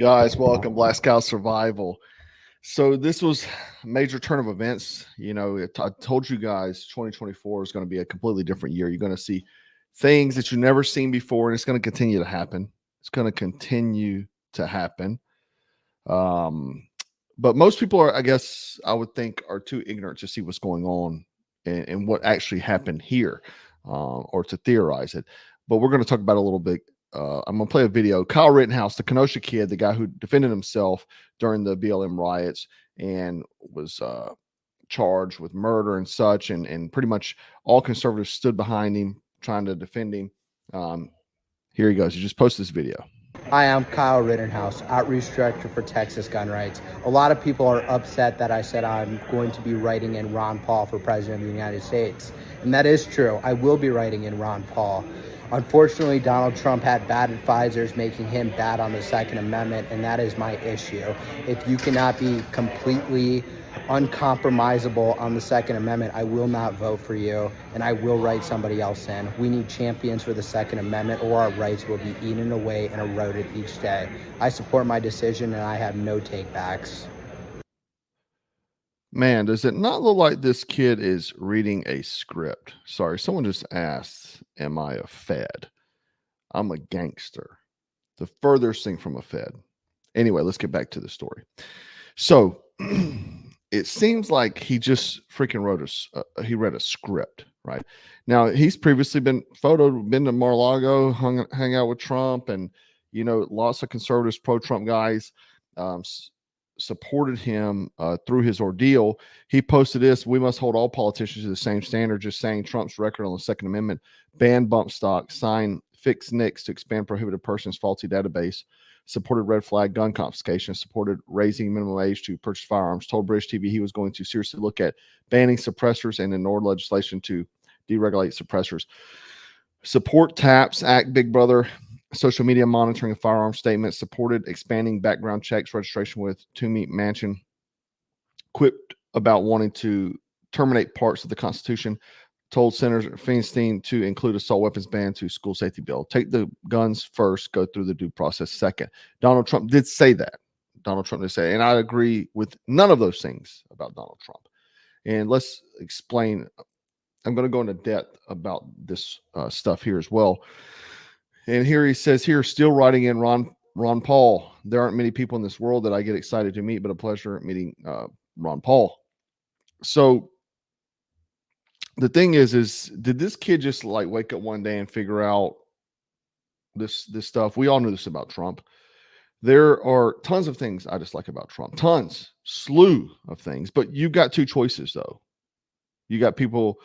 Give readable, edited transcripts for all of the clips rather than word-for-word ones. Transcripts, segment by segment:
Guys, welcome. Last Cow Survival. So this was a major turn of events. You know, I told you guys 2024 is going to be a completely different year. You're going to see things that you've never seen before, and it's going to continue to happen. It's going to continue to happen. But most people are, I guess, I would think, are too ignorant to see what's going on and what actually happened here, or to theorize it. But we're going to talk about it a little bit. I'm going to play a video. Kyle Rittenhouse, the Kenosha kid, the guy who defended himself during the BLM riots and was charged with murder and such, and pretty much all conservatives stood behind him, trying to defend him. Here he goes. He just posted this video. Hi, I'm Kyle Rittenhouse, Outreach Director for Texas Gun Rights. A lot of people are upset that I said I'm going to be writing in Ron Paul for President of the United States. And that is true. I will be writing in Ron Paul. Unfortunately, Donald Trump had bad advisors making him bad on the Second Amendment, and that is my issue. If you cannot be completely uncompromisable on the Second Amendment, I will not vote for you, and I will write somebody else in. We need champions for the Second Amendment, or our rights will be eaten away and eroded each day. I support my decision, and I have no takebacks. Man, does it not look like this kid is reading a script? Sorry, someone just asked, am I a Fed? I'm a gangster. The furthest thing from a Fed. Anyway, let's get back to the story. So it seems like he just freaking he read a script, right? Now, he's previously been photoed, been to Mar-a-Lago, hung out with Trump, and, you know, lots of conservatives, pro-Trump guys, supported him through his ordeal. He posted this: "We must hold all politicians to the same standard," just saying Trump's record on the Second Amendment, ban bump stock, sign fix NICS to expand prohibited persons faulty database, supported red flag gun confiscation, supported raising minimum age to purchase firearms, told British TV he was going to seriously look at banning suppressors and ignored legislation to deregulate suppressors, support TAPS Act, Big Brother, social media monitoring of firearm statements, supported expanding background checks registration with Toomey Mansion, quipped about wanting to terminate parts of the Constitution, told Senator Feinstein to include assault weapons ban to school safety bill, take the guns first, go through the due process second. Donald Trump did say that. Donald Trump did say, and I agree with none of those things about Donald Trump. And let's explain. I'm going to go into depth about this stuff here as well. And here he says, here, still writing in Ron Paul. There aren't many people in this world that I get excited to meet, but a pleasure meeting Ron Paul. So the thing is did this kid just like wake up one day and figure out this stuff? We all knew this about Trump. There are tons of things I dislike about Trump. Tons, slew of things. But you've got two choices, though. You got people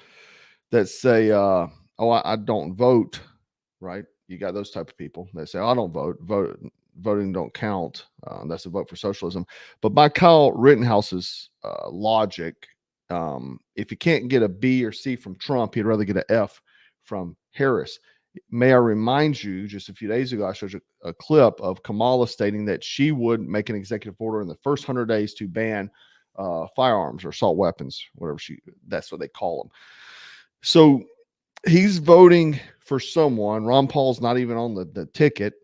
that say, oh, I don't vote, right? You got those type of people that say, I don't vote. Voting don't count. That's a vote for socialism. But by Kyle Rittenhouse's logic, if you can't get a B or C from Trump, he'd rather get an F from Harris. May I remind you, just a few days ago, I showed you a clip of Kamala stating that she would make an executive order in the first 100 days to ban firearms or assault weapons, whatever that's what they call them. So he's voting for someone, Ron Paul's not even on the ticket,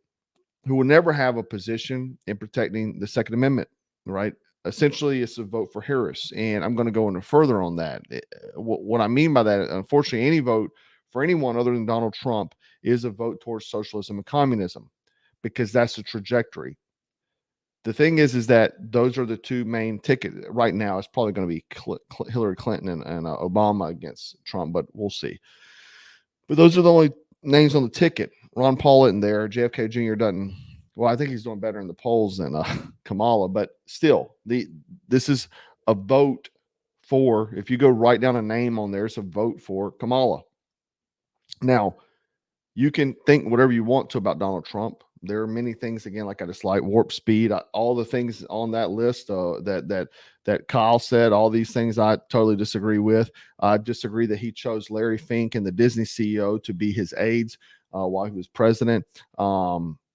who will never have a position in protecting the Second Amendment, right? Essentially, it's a vote for Harris. And I'm going to go into further on that. What I mean by that, unfortunately, any vote for anyone other than Donald Trump is a vote towards socialism and communism, because that's the trajectory. The thing is that those are the two main tickets right now. It's probably going to be Hillary Clinton and Obama against Trump, but we'll see. But those are the only names on the ticket. Ron Paul isn't there. JFK Jr. doesn't. Well, I think he's doing better in the polls than Kamala, but still, this is a vote for, if you go write down a name on there, it's a vote for Kamala. Now, you can think whatever you want to about Donald Trump. There are many things, again, like I dislike warp speed, all the things on that list that Kyle said, all these things I totally disagree with. I disagree that he chose Larry Fink and the Disney CEO to be his aides while he was president.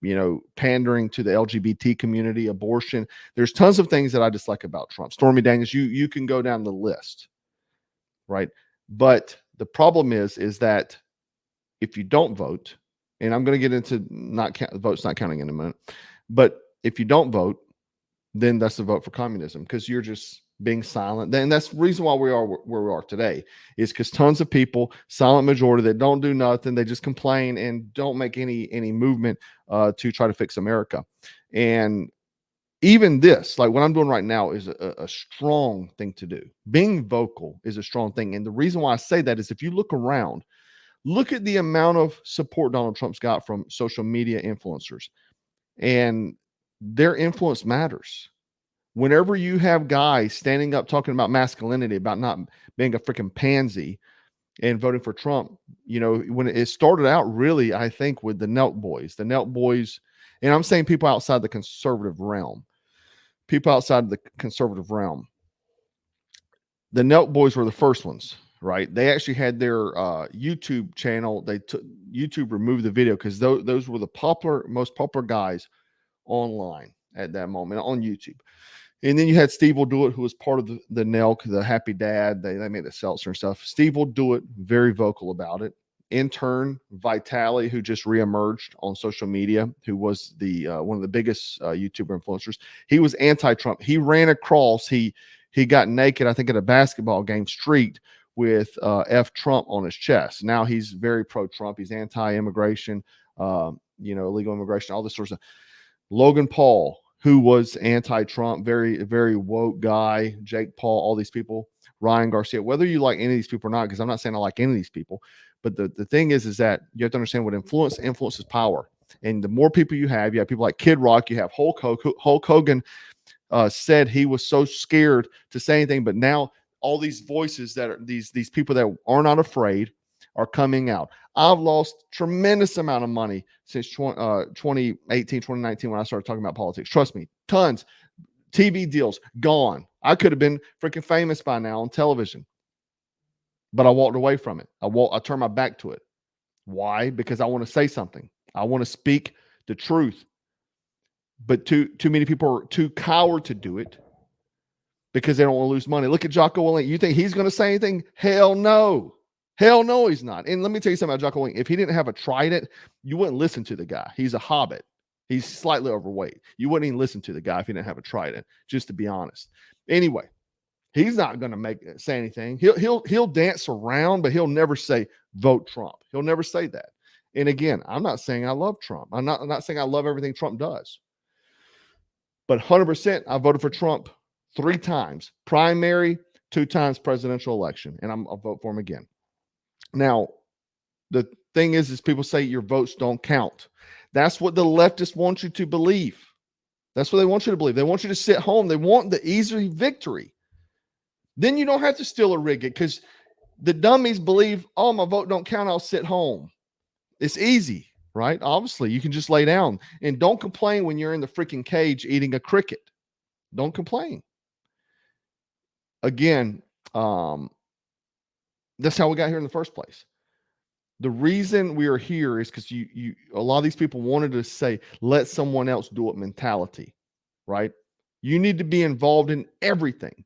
You know, pandering to the LGBT community, abortion. There's tons of things that I dislike about Trump. Stormy Daniels, you can go down the list, right? But the problem is that if you don't vote, and I'm going to get into votes not counting in a minute, but if you don't vote, then that's a vote for communism, because you're just being silent. And that's the reason why we are where we are today, is because tons of people, silent majority, that don't do nothing. They just complain and don't make any movement to try to fix America. And even this, like what I'm doing right now, is a strong thing to do. Being vocal is a strong thing. And the reason why I say that is, if you look around, look at the amount of support Donald Trump's got from social media influencers, and their influence matters. Whenever you have guys standing up talking about masculinity, about not being a freaking pansy and voting for Trump, you know, when it started out, really, I think, with the Nelk boys, and I'm saying people outside the conservative realm, the Nelk boys were the first ones, right? They actually had their YouTube channel. YouTube removed the video because those were the most popular guys online at that moment on YouTube. And then you had Steve Will Do It, who was part of the Nelk, the Happy Dad. They made the seltzer and stuff. Steve Will Do It, very vocal about it. Intern Vitali, who just reemerged on social media, who was the one of the biggest YouTuber influencers. He was anti-Trump. He ran across. He got naked, I think, at a basketball game street with F Trump on his chest. Now he's very pro-Trump. He's anti-immigration, illegal immigration, all this sort of stuff. Logan Paul, who was anti-Trump, very, very woke guy. Jake Paul, all these people. Ryan Garcia, whether you like any of these people or not, because I'm not saying I like any of these people, but the thing is that you have to understand what influence is power. And the more people you have people like Kid Rock, you have Hulk Hogan said he was so scared to say anything, but now all these voices that are these people that are not afraid are coming out. I've lost tremendous amount of money since 2018, 2019, when I started talking about politics. Trust me, tons. TV deals gone. I could have been freaking famous by now on television, but I walked away from it. I turned my back to it. Why? Because I want to say something. I want to speak the truth. But too many people are too coward to do it because they don't want to lose money. Look at Jocko Willink. You think he's going to say anything? Hell no. Hell no, he's not. And let me tell you something about Jocko Willink. If he didn't have a trident, you wouldn't listen to the guy. He's a hobbit. He's slightly overweight. You wouldn't even listen to the guy if he didn't have a trident, just to be honest. Anyway, he's not going to say anything. He'll dance around, but he'll never say vote Trump. He'll never say that. And again, I'm not saying I love Trump. I'm not saying I love everything Trump does. But 100%, I voted for Trump 3 times. Primary, 2 times presidential election. And I'll vote for him again. Now, the thing is people say your votes don't count. That's what the leftists want you to believe. That's what they want you to believe. They want you to sit home. They want the easy victory. Then you don't have to steal or rig it, because the dummies believe, oh, my vote don't count, I'll sit home. It's easy, right? Obviously, you can just lay down. And don't complain when you're in the freaking cage eating a cricket. Don't complain. Again, that's how we got here in the first place. The reason we are here is because a lot of these people wanted to say, let someone else do it mentality, right? You need to be involved in everything.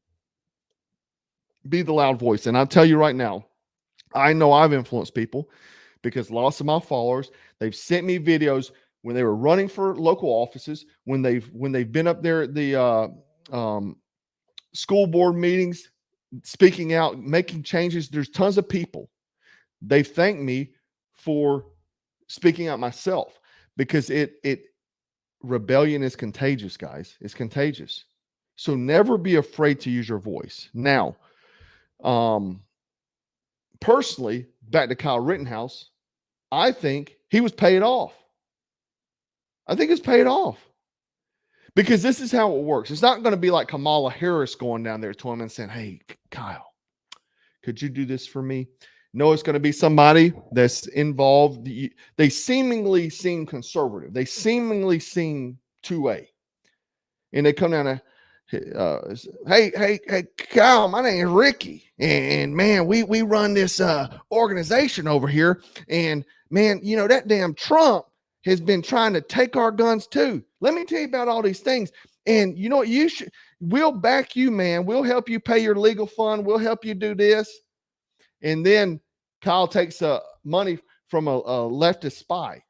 Be the loud voice. And I'll tell you right now, I know I've influenced people, because lots of my followers, they've sent me videos when they were running for local offices, when they've been up there at the school board meetings, speaking out, making changes. There's tons of people. They thank me for speaking out myself, because rebellion is contagious, guys. It's contagious. So never be afraid to use your voice. Now, personally, back to Kyle Rittenhouse, I think he was paid off. I think it's paid off. Because this is how it works. It's not going to be like Kamala Harris going down there to him and saying, hey, Kyle, could you do this for me? No, it's going to be somebody that's involved. They seemingly seem conservative. They seemingly seem 2A. And they come down and, hey, Kyle, my name is Ricky. And man, we run this organization over here. And man, that damn Trump has been trying to take our guns too. Let me tell you about all these things. And you know what? We'll back you, man. We'll help you pay your legal fund. We'll help you do this. And then Kyle takes money from a leftist spy.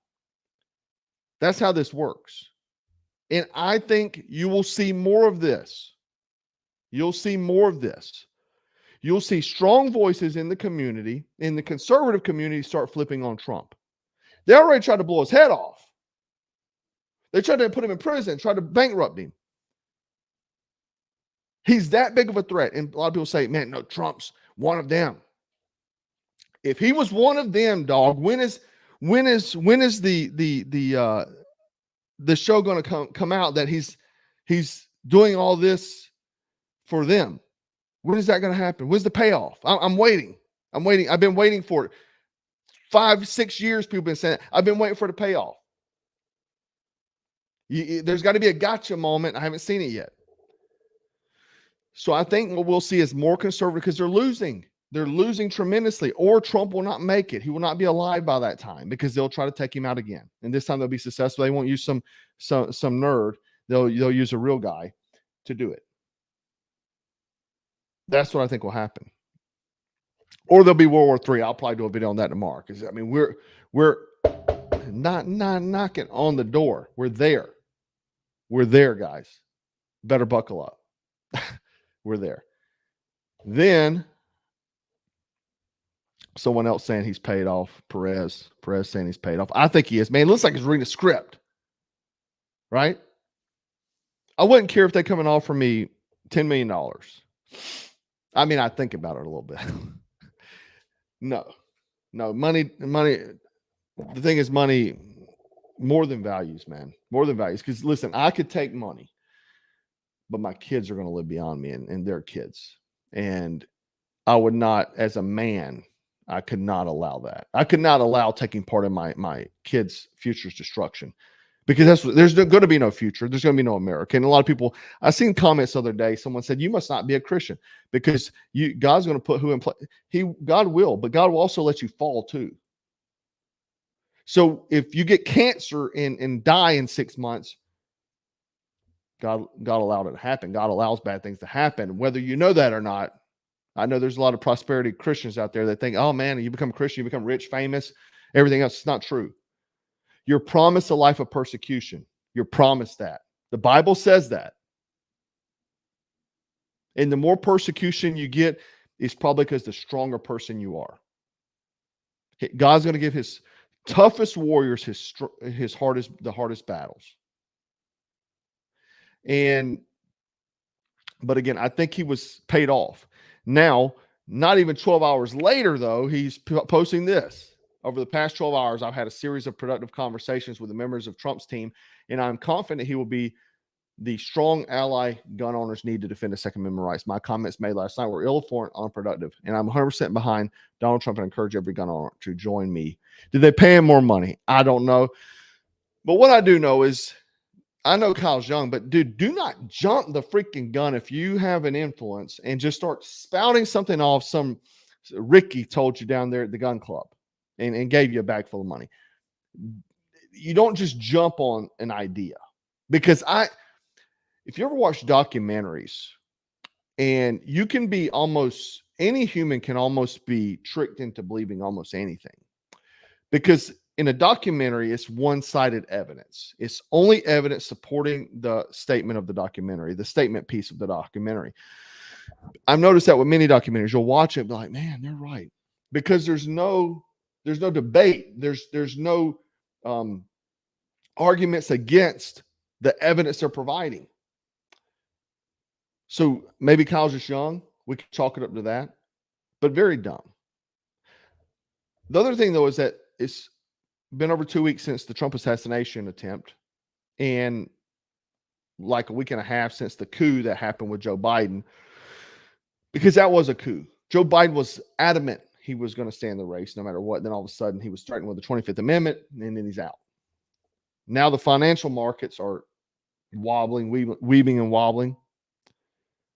That's how this works. And I think you will see more of this. You'll see more of this. You'll see strong voices in the community, in the conservative community, start flipping on Trump. They already tried to blow his head off. They tried to put him in prison, tried to bankrupt him. He's that big of a threat. And a lot of people say, man, no, Trump's one of them. If he was one of them, dog, when is the show going to come out that he's doing all this for them? When is that going to happen? When's the payoff? I'm waiting. I've been waiting for it. 5-6 years, people have been saying it. I've been waiting for the payoff. There's got to be a gotcha moment. I haven't seen it yet. So I think what we'll see is more conservative because they're losing. They're losing tremendously, or Trump will not make it. He will not be alive by that time because they'll try to take him out again. And this time they'll be successful. They won't use some nerd. They'll use a real guy to do it. That's what I think will happen. Or there'll be World War III. I'll probably do a video on that tomorrow. Because I mean, we're not knocking on the door. We're there. We're there, guys. Better buckle up. We're there. Then someone else saying he's paid off. Perez saying he's paid off. I think he is. Man, it looks like he's reading a script. Right? I wouldn't care if they come and offer me $10 million. I mean, I think about it a little bit. No, money. The thing is, money more than values, man. More than values. Because listen, I could take money, but my kids are going to live beyond me and their kids. And I would not, as a man, I could not allow that. I could not allow taking part in my kids' future's destruction. Because there's going to be no future. There's going to be no America. And a lot of people, I seen comments the other day. Someone said, you must not be a Christian because God's going to put who in place. God will, but God will also let you fall too. So if you get cancer and die in 6 months, God allowed it to happen. God allows bad things to happen, whether you know that or not. I know there's a lot of prosperity Christians out there that think, oh man, you become a Christian, you become rich, famous, everything else. It's not true. You're promised a life of persecution. You're promised that. The Bible says that. And the more persecution you get, it's probably because the stronger person you are. God's going to give his toughest warriors the hardest battles. But again, I think he was paid off. Now, not even 12 hours later, though, he's posting this. Over the past 12 hours, I've had a series of productive conversations with the members of Trump's team, and I'm confident he will be the strong ally gun owners need to defend the Second Amendment rights. My comments made last night were ill-informed, unproductive, and I'm 100% behind Donald Trump and encourage every gun owner to join me. Did they pay him more money? I don't know. But what I do know is I know Kyle's young, but dude, do not jump the freaking gun if you have an influence and just start spouting something off some Ricky told you down there at the gun club. And gave you a bag full of money. You don't just jump on an idea. Because if you ever watch documentaries, and you can be any human can almost be tricked into believing almost anything. Because in a documentary, it's one-sided evidence. It's only evidence supporting the statement of the documentary, the statement piece of the documentary. I've noticed that with many documentaries. You'll watch it and be like, man, they're right. Because there's no debate. There's no arguments against the evidence they're providing. So maybe Kyle's just young. We can chalk it up to that, but very dumb. The other thing, though, is that it's been over 2 weeks since the Trump assassination attempt and like a week and a half since the coup that happened with Joe Biden, because that was a coup. Joe Biden was adamant he was going to stay in the race no matter what. Then all of a sudden he was threatened with the 25th Amendment, and then he's out. Now the financial markets are wobbling, weaving and wobbling.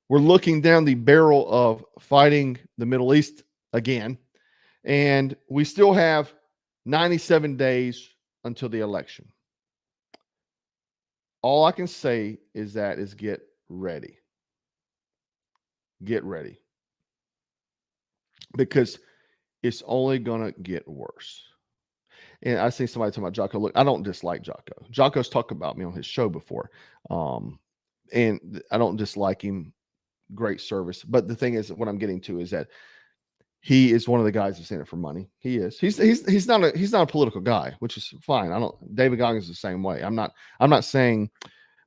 We're looking down the barrel of fighting the Middle East again, and we still have 97 days until the election. All I can say is get ready. Get ready. Because it's only going to get worse. And I see somebody talking about Jocko. Look, I don't dislike Jocko. Jocko's talked about me on his show before. And I don't dislike him. Great service. But the thing is, what I'm getting to is that he is one of the guys that's in it for money. He is. He's not a political guy, which is fine. David Goggins is the same way. I'm not saying,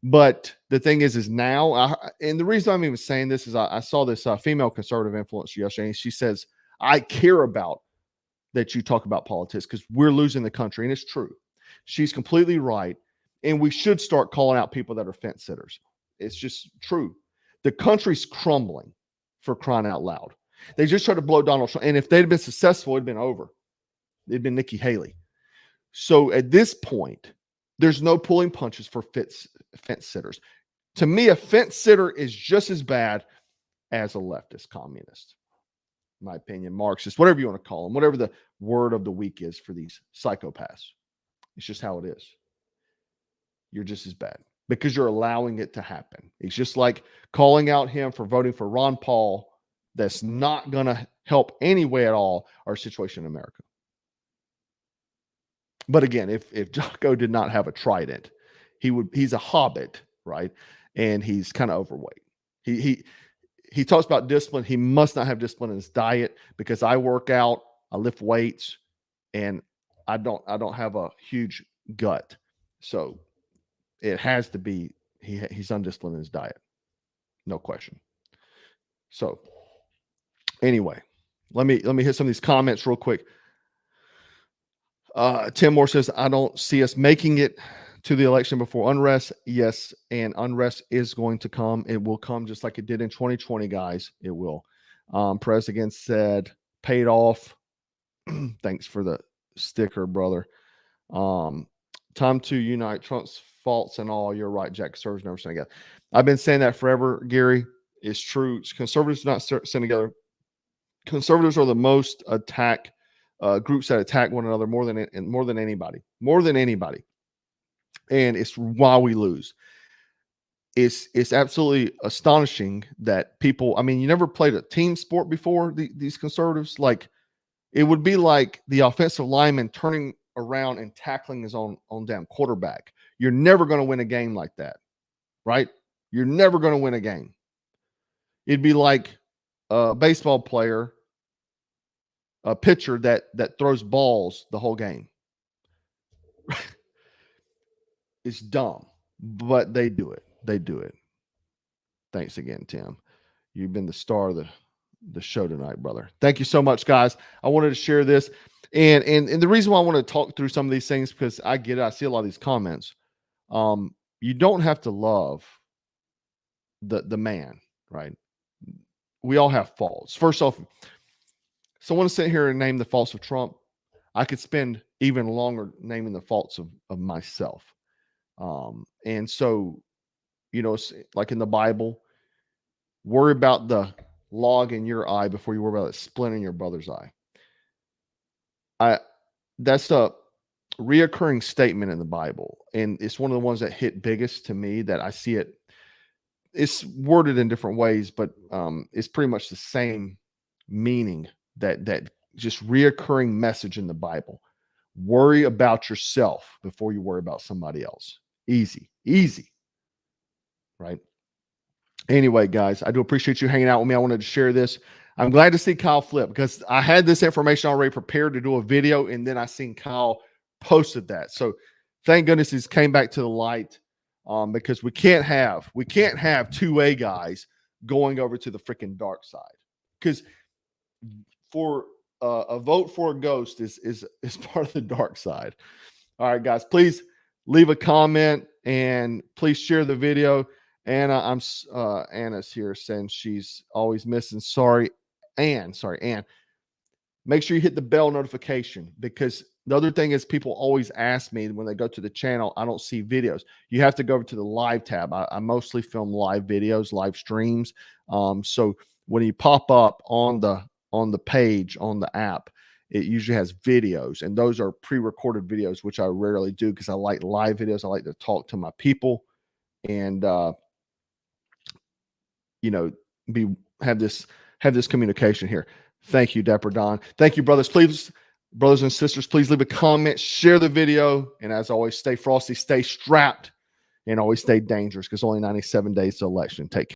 but the thing is now, and the reason I'm even saying this is I saw this female conservative influencer yesterday, and she says, I care about that you talk about politics because we're losing the country. And it's true. She's completely right. And we should start calling out people that are fence sitters. It's just true. The country's crumbling, for crying out loud. They just tried to blow Donald Trump. And if they'd been successful, it'd been over. It'd been Nikki Haley. So at this point, there's no pulling punches for fence sitters. To me, a fence sitter is just as bad as a leftist communist. In my opinion, Marxist, whatever you want to call them, whatever the word of the week is for these psychopaths. It's just how it is. You're just as bad because you're allowing it to happen. It's just like calling out him for voting for Ron Paul. That's not going to help any way at all our situation in America. But again, if Jocko did not have a trident, he's a hobbit, right? And he's kind of overweight. He talks about discipline. He must not have discipline in his diet because I work out, I lift weights, and I don't have a huge gut. So it has to be he's undisciplined in his diet. No question. So anyway, let me hit some of these comments real quick. Tim Moore says, I don't see us making it to the election before unrest. Yes, and unrest is going to come. It will come just like it did in 2020, guys. It will. Perez again said, paid off. Thanks for the sticker, brother. Time to unite. Trump's faults and all. You're right, Jack. Conservatives never stand together. I've been saying that forever, Gary. It's true. Conservatives do not stand together. Conservatives are the most attack groups that attack one another more than anybody. And it's why we lose. It's absolutely astonishing that people. I mean, you never played a team sport before. These conservatives, like, it would be like the offensive lineman turning around and tackling his own damn quarterback. You're never going to win a game like that, right? You're never going to win a game. It'd be like a baseball player, a pitcher that throws balls the whole game. It's dumb, but they do it. Thanks again, Tim. You've been the star of the show tonight, brother. Thank you so much, guys. I wanted to share this. And the reason why I want to talk through some of these things, because I get it. I see a lot of these comments. You don't have to love the man, right? We all have faults. First off, someone to sit here and name the faults of Trump, I could spend even longer naming the faults of myself. And so, like in the Bible, worry about the log in your eye before you worry about the splint in your brother's eye. That's a reoccurring statement in the Bible. And it's one of the ones that hit biggest to me, that I see it. It's worded in different ways, but it's pretty much the same meaning, that just reoccurring message in the Bible. Worry about yourself before you worry about somebody else. Easy, right? Anyway, guys, I do appreciate you hanging out with me. I wanted to share this. I'm glad to see Kyle flip, because I had this information already prepared to do a video, and then I seen Kyle posted that. So thank goodness he's came back to the light, because we can't have 2A guys going over to the freaking dark side. Because for a vote for a ghost is part of the dark side. All right, guys, please leave a comment and please share the video. Anna, Anna's here saying she's always missing. Sorry, Ann. Make sure you hit the bell notification, because the other thing is, people always ask me when they go to the channel, I don't see videos. You have to go over to the live tab. I mostly film live videos, live streams. So when you pop up on the page on the app, it usually has videos, and those are pre-recorded videos, which I rarely do because I like live videos. I like to talk to my people and have this communication here. Thank you, Dapper Don. Thank you, brothers. Please Brothers and sisters, please leave a comment, share the video, and as always, stay frosty, stay strapped, and always stay dangerous because only 97 days to election. Take care.